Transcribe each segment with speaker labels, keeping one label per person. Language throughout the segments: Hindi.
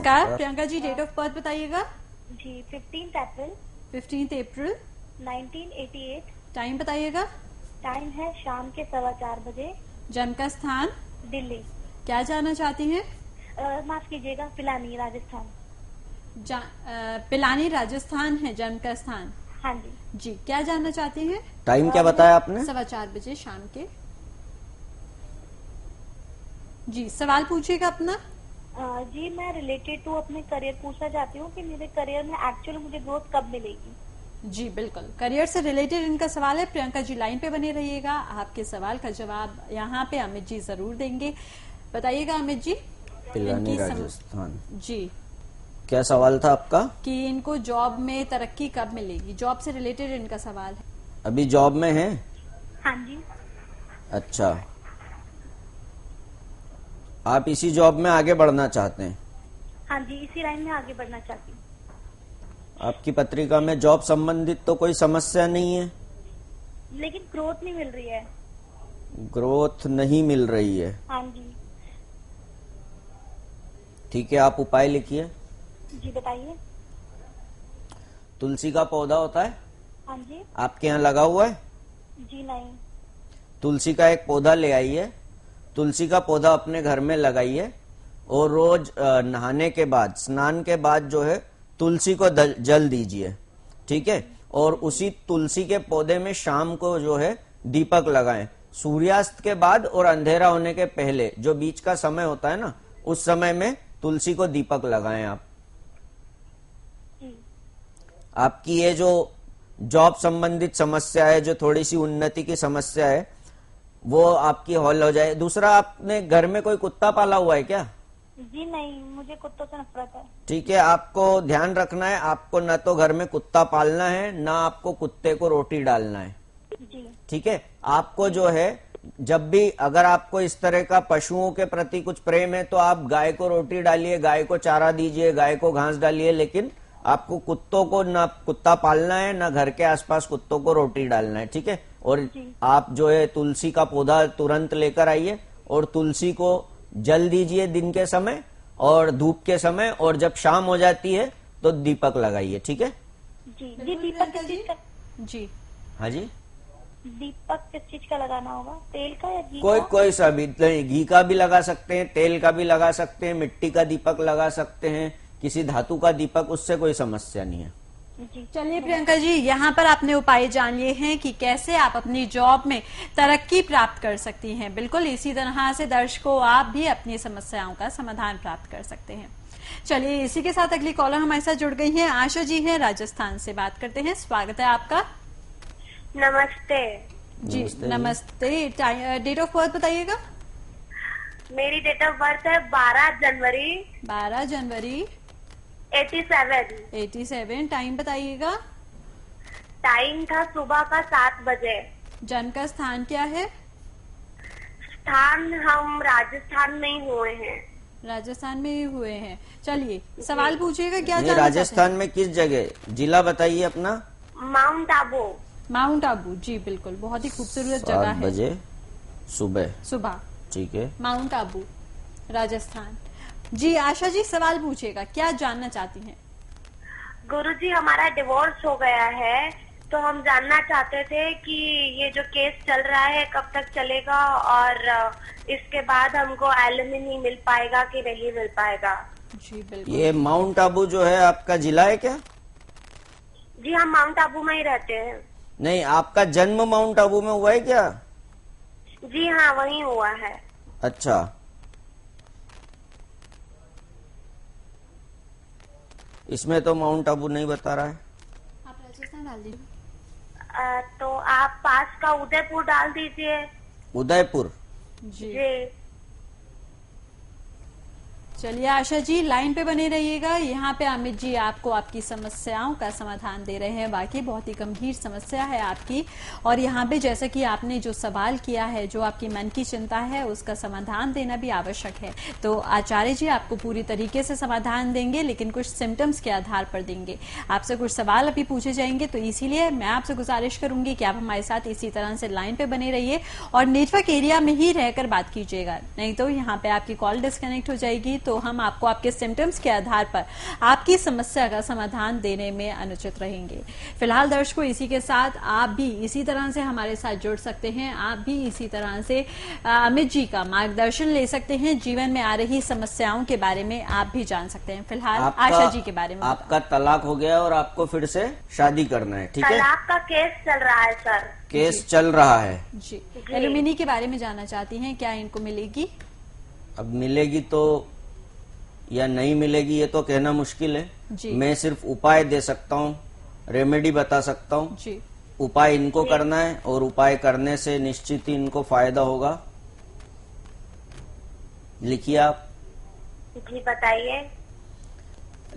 Speaker 1: नमस्कार Priyanka ji, date of birth बताइएगा।
Speaker 2: जी 15 अप्रैल
Speaker 1: 15 अप्रैल
Speaker 2: 1988।
Speaker 1: टाइम बताइएगा।
Speaker 2: टाइम है शाम के 4:15 बजे।
Speaker 1: जन्म का स्थान
Speaker 2: दिल्ली।
Speaker 1: क्या जानना चाहती हैं?
Speaker 2: माफ कीजिएगा, पिलानी राजस्थान।
Speaker 1: पिलानी राजस्थान है जन्म का स्थान।
Speaker 2: हाँ जी।
Speaker 1: जी, क्या जानना चाहती हैं?
Speaker 3: टाइम क्या बताया आपने?
Speaker 1: 4:15 बजे शाम के। जी, सवाल पूछिएगा अपना।
Speaker 2: जी मैं रिलेटेड टू अपने करियर पूछना चाहती हूँ कि मेरे करियर में एक्चुअली मुझे ग्रोथ कब मिलेगी।
Speaker 1: जी बिल्कुल, करियर से रिलेटेड इनका सवाल है। प्रियंका जी लाइन पे बने रहिएगा, आपके सवाल का जवाब यहाँ पे अमित जी जरूर देंगे। बताइएगा अमित जी।
Speaker 3: पिलानी राजस्थान।
Speaker 1: जी,
Speaker 3: क्या सवाल था आपका?
Speaker 1: कि इनको जॉब में तरक्की कब मिलेगी, जॉब से रिलेटेड इनका सवाल है।
Speaker 3: अभी जॉब में है?
Speaker 2: हाँ जी।
Speaker 3: अच्छा, आप इसी जॉब में आगे बढ़ना चाहते हैं?
Speaker 2: हाँ जी, इसी लाइन में आगे बढ़ना चाहती हूँ।
Speaker 3: आपकी पत्रिका में जॉब संबंधित तो कोई समस्या नहीं है,
Speaker 2: लेकिन ग्रोथ नहीं मिल रही है।
Speaker 3: ग्रोथ नहीं मिल रही है।
Speaker 2: हाँ जी।
Speaker 3: ठीक है, आप उपाय लिखिए।
Speaker 2: जी बताइए।
Speaker 3: तुलसी का पौधा होता है,
Speaker 2: हाँ जी।
Speaker 3: आपके यहाँ लगा हुआ है?
Speaker 2: जी नहीं।
Speaker 3: तुलसी का एक पौधा ले आइए, तुलसी का पौधा अपने घर में लगाइए और रोज नहाने के बाद, स्नान के बाद जो है तुलसी को जल दीजिए। ठीक है, और उसी तुलसी के पौधे में शाम को जो है दीपक लगाएं। सूर्यास्त के बाद और अंधेरा होने के पहले जो बीच का समय होता है ना, उस समय में तुलसी को दीपक लगाएं आप। आपकी ये जो जॉब संबंधित समस्या है, जो थोड़ी सी उन्नति की समस्या है, वो आपकी हल हो जाए। दूसरा, आपने घर में कोई कुत्ता पाला हुआ है क्या?
Speaker 2: जी नहीं, मुझे कुत्तों से नफरत है।
Speaker 3: ठीक है, आपको ध्यान रखना है, आपको न तो घर में कुत्ता पालना है, न आपको कुत्ते को रोटी डालना है।
Speaker 2: जी।
Speaker 3: ठीक है, आपको जो है जब भी अगर आपको इस तरह का पशुओं के प्रति कुछ प्रेम है तो आप गाय को रोटी डालिए, गाय को चारा दीजिए, गाय को घास डालिए, लेकिन आपको कुत्तों को न कुत्ता पालना है, न घर के आसपास कुत्तों को रोटी डालना है। ठीक है, और आप जो है तुलसी का पौधा तुरंत लेकर आइए और तुलसी को जल दीजिए दिन के समय और धूप के समय, और जब शाम हो जाती है तो दीपक लगाइए। ठीक है
Speaker 2: जी। जी दीपक किस चीज का?
Speaker 1: जी
Speaker 3: हाँ जी,
Speaker 2: दीपक किस चीज का लगाना होगा, तेल का या घी
Speaker 3: कोई
Speaker 2: का?
Speaker 3: कोई सा भी, घी का भी लगा सकते हैं, तेल का भी लगा सकते हैं, मिट्टी का दीपक लगा सकते हैं, किसी धातु का दीपक, उससे कोई समस्या नहीं है।
Speaker 1: चलिए प्रियंका जी, यहाँ पर आपने उपाय जान लिए हैं कि कैसे आप अपनी जॉब में तरक्की प्राप्त कर सकती हैं। बिल्कुल इसी तरह से दर्शकों, आप भी अपनी समस्याओं का समाधान प्राप्त कर सकते हैं। चलिए इसी के साथ अगली कॉलर हमारे साथ जुड़ गई हैं, आशा जी हैं राजस्थान से। बात करते हैं, स्वागत है आपका।
Speaker 2: नमस्ते
Speaker 1: जी नमस्ते। डेट ऑफ बर्थ बताइएगा।
Speaker 2: मेरी डेट ऑफ बर्थ है 12 जनवरी
Speaker 1: 12 जनवरी
Speaker 2: 87।
Speaker 1: टाइम बताइएगा।
Speaker 2: टाइम था सुबह का 7 बजे।
Speaker 1: जन्म का स्थान क्या है?
Speaker 2: स्थान हम राजस्थान में ही हुए हैं।
Speaker 1: राजस्थान में ही हुए हैं। चलिए सवाल पूछिएगा, क्या
Speaker 3: ये
Speaker 1: जानना
Speaker 3: राजस्थान में किस जगह, जिला बताइए अपना।
Speaker 2: माउंट आबू।
Speaker 1: माउंट आबू। जी बिल्कुल, बहुत ही खूबसूरत जगह
Speaker 3: 7
Speaker 1: है।
Speaker 3: बजे सुबह।
Speaker 1: सुबह।
Speaker 3: ठीक है,
Speaker 1: माउंट आबू राजस्थान। जी आशा जी, सवाल पूछिएगा, क्या जानना चाहती हैं?
Speaker 2: गुरुजी, हमारा डिवोर्स हो गया है, तो हम जानना चाहते थे कि ये जो केस चल रहा है कब तक चलेगा और इसके बाद हमको एलिमनी मिल पाएगा कि नहीं मिल पाएगा।
Speaker 1: जी बिल्कुल।
Speaker 3: ये माउंट आबू जो है आपका जिला है क्या?
Speaker 2: जी हम माउंट आबू में ही रहते हैं।
Speaker 3: नहीं, आपका जन्म माउंट आबू में हुआ है क्या?
Speaker 2: जी हाँ, वही हुआ है।
Speaker 3: अच्छा, इसमें तो माउंट आबू नहीं बता रहा है।
Speaker 1: आप राजस्थान डाल दीजिए।
Speaker 2: तो आप पास का उदयपुर डाल दीजिए।
Speaker 3: उदयपुर।
Speaker 1: जी
Speaker 2: जी।
Speaker 1: चलिए आशा जी लाइन पे बने रहिएगा। यहाँ पे अमित जी आपको आपकी समस्याओं का समाधान दे रहे हैं। वाकई बहुत ही गंभीर समस्या है आपकी, और यहाँ पे जैसा कि आपने जो सवाल किया है, जो आपकी मन की चिंता है, उसका समाधान देना भी आवश्यक है। तो आचार्य जी आपको पूरी तरीके से समाधान देंगे, लेकिन कुछ सिम्टम्स के आधार पर देंगे। आपसे कुछ सवाल अभी पूछे जाएंगे, तो इसीलिए मैं आपसे गुजारिश करूंगी कि आप हमारे साथ इसी तरह से लाइन पे बने रहिए और नेटवर्क एरिया में ही रहकर बात कीजिएगा, नहीं तो यहाँ पे आपकी कॉल डिस्कनेक्ट हो जाएगी। तो हम आपको आपके सिम्टम्स के आधार पर आपकी समस्या का समाधान देने में अनुचित रहेंगे। फिलहाल दर्शकों, इसी के साथ आप भी इसी तरह से हमारे साथ जुड़ सकते हैं। आप भी इसी तरह से अमित जी का मार्गदर्शन ले सकते हैं। जीवन में आ रही समस्याओं के बारे में आप भी जान सकते हैं। फिलहाल आशा जी के बारे में
Speaker 3: आपका तलाक हो गया और आपको फिर से शादी करना है, ठीक है?
Speaker 2: तलाक का केस चल रहा है सर।
Speaker 3: केस चल रहा है
Speaker 1: जी। एलुमिनी के बारे में जानना चाहती हैं, क्या इनको मिलेगी?
Speaker 3: अब मिलेगी तो या नहीं मिलेगी ये तो कहना मुश्किल है
Speaker 1: जी।
Speaker 3: मैं सिर्फ उपाय दे सकता हूँ, रेमेडी बता सकता हूँ
Speaker 1: जी।
Speaker 3: उपाय इनको करना है और उपाय करने से निश्चित ही इनको फायदा होगा। लिखिए आप।
Speaker 2: जी बताइए।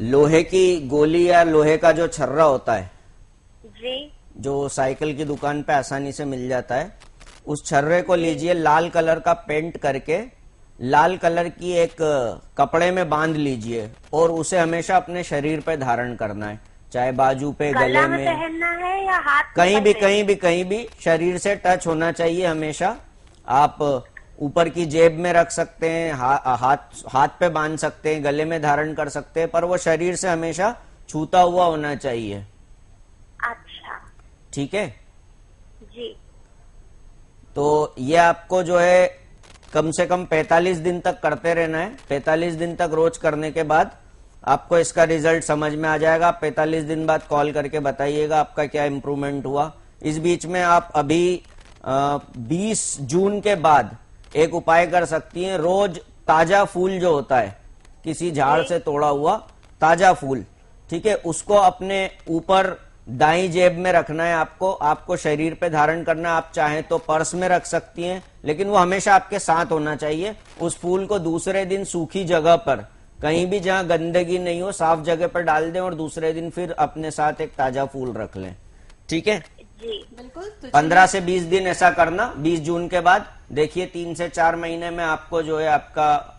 Speaker 3: लोहे की गोली या लोहे का जो छर्रा होता है,
Speaker 2: जी।
Speaker 3: जो साइकिल की दुकान पे आसानी से मिल जाता है, उस छर्रे को लीजिए, लाल कलर का पेंट करके लाल कलर की एक कपड़े में बांध लीजिए और उसे हमेशा अपने शरीर पे धारण करना है, चाहे बाजू पे, गले में
Speaker 2: पहनना है या हाथ
Speaker 3: कहीं भी शरीर से टच होना चाहिए हमेशा। आप ऊपर की जेब में रख सकते हैं, हाथ पे बांध सकते हैं, गले में धारण कर सकते हैं, पर वो शरीर से हमेशा छूता हुआ होना चाहिए।
Speaker 2: अच्छा,
Speaker 3: ठीक है
Speaker 2: जी।
Speaker 3: तो ये आपको जो है कम से कम 45 दिन तक करते रहना है। 45 दिन तक रोज करने के बाद आपको इसका रिजल्ट समझ में आ जाएगा। 45 दिन बाद कॉल करके बताइएगा आपका क्या इंप्रूवमेंट हुआ। इस बीच में आप अभी 20 जून के बाद एक उपाय कर सकती हैं। रोज ताजा फूल जो होता है, किसी झाड़ से तोड़ा हुआ ताजा फूल, ठीक है, उसको अपने ऊपर दाईं जेब में रखना है। आपको शरीर पे धारण करना है। आप चाहें तो पर्स में रख सकती हैं, लेकिन वो हमेशा आपके साथ होना चाहिए। उस फूल को दूसरे दिन सूखी जगह पर, कहीं भी जहां गंदगी नहीं हो, साफ जगह पर डाल दें और दूसरे दिन फिर अपने साथ एक ताजा फूल रख लें। ठीक है
Speaker 2: जी
Speaker 1: बिल्कुल। तो
Speaker 3: 15 से 20 दिन ऐसा करना। 20 जून के बाद देखिए 3 से 4 महीने में आपको जो है आपका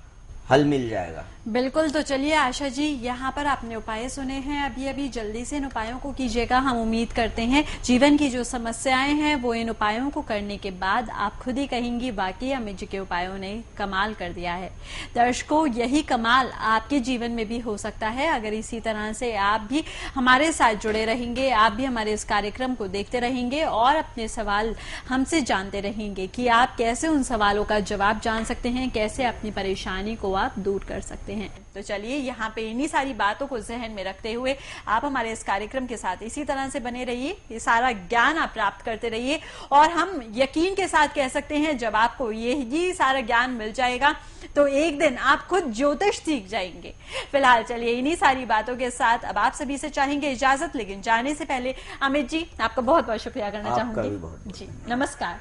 Speaker 3: हल मिल जाएगा।
Speaker 1: बिल्कुल। तो चलिए आशा जी, यहाँ पर आपने उपाय सुने हैं, अभी जल्दी से इन उपायों को कीजिएगा। हम उम्मीद करते हैं जीवन की जो समस्याएं हैं वो इन उपायों को करने के बाद आप खुद ही कहेंगी वाकई अमित जी के उपायों ने कमाल कर दिया है। दर्शकों, यही कमाल आपके जीवन में भी हो सकता है अगर इसी तरह से आप भी हमारे साथ जुड़े रहेंगे, आप भी हमारे इस कार्यक्रम को देखते रहेंगे और अपने सवाल हमसे जानते रहेंगे कि आप कैसे उन सवालों का जवाब जान सकते हैं, कैसे अपनी परेशानी को आप दूर कर सकते हैं। तो चलिए, यहाँ पे इन्हीं सारी बातों को जहन में रखते हुए आप हमारे इस कार्यक्रम के साथ इसी तरह से बने रहिए, ये सारा ज्ञान आप प्राप्त करते रहिए और हम यकीन के साथ कह सकते हैं जब आपको ये सारा ज्ञान मिल जाएगा तो एक दिन आप खुद ज्योतिष सीख जाएंगे। फिलहाल चलिए, इन्हीं सारी बातों के साथ अब आप सभी से चाहेंगे इजाजत, लेकिन जाने से पहले अमित जी आपका बहुत बहुत शुक्रिया करना चाहूंगी जी। नमस्कार।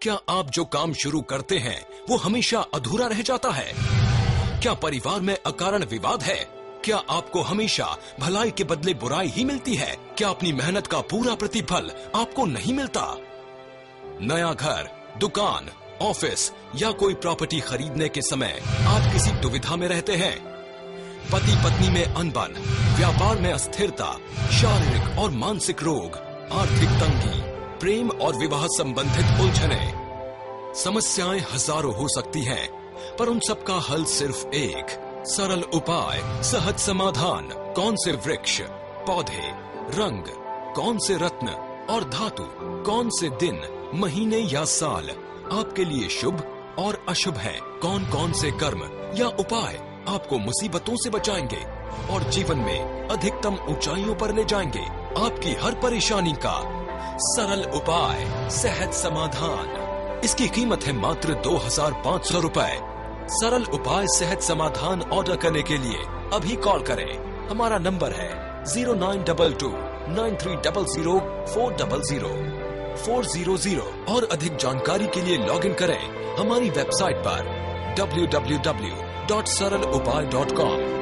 Speaker 4: क्या आप जो काम शुरू करते हैं वो हमेशा अधूरा रह जाता है? क्या परिवार में अकारण विवाद है? क्या आपको हमेशा भलाई के बदले बुराई ही मिलती है? क्या अपनी मेहनत का पूरा प्रतिफल आपको नहीं मिलता? नया घर, दुकान, ऑफिस या कोई प्रॉपर्टी खरीदने के समय आप किसी दुविधा में रहते हैं? पति पत्नी में अनबन, व्यापार में अस्थिरता, शारीरिक और मानसिक रोग, आर्थिक तंगी, प्रेम और विवाह संबंधित उलझने, समस्याएं हजारों हो सकती हैं, पर उन सब का हल सिर्फ एक सरल उपाय, सहज समाधान। कौन से वृक्ष, पौधे, रंग, कौन से रत्न और धातु, कौन से दिन, महीने या साल आपके लिए शुभ और अशुभ है? कौन कौन से कर्म या उपाय आपको मुसीबतों से बचाएंगे और जीवन में अधिकतम ऊंचाइयों पर ले जाएंगे? आपकी हर परेशानी का सरल उपाय, सहज समाधान। इसकी कीमत है मात्र 2500 रुपए। सरल उपाय सहज समाधान ऑर्डर करने के लिए अभी कॉल करें। हमारा नंबर है 0922 9300 400 और अधिक जानकारी के लिए लॉगिन करें हमारी वेबसाइट पर www.saralupay.com।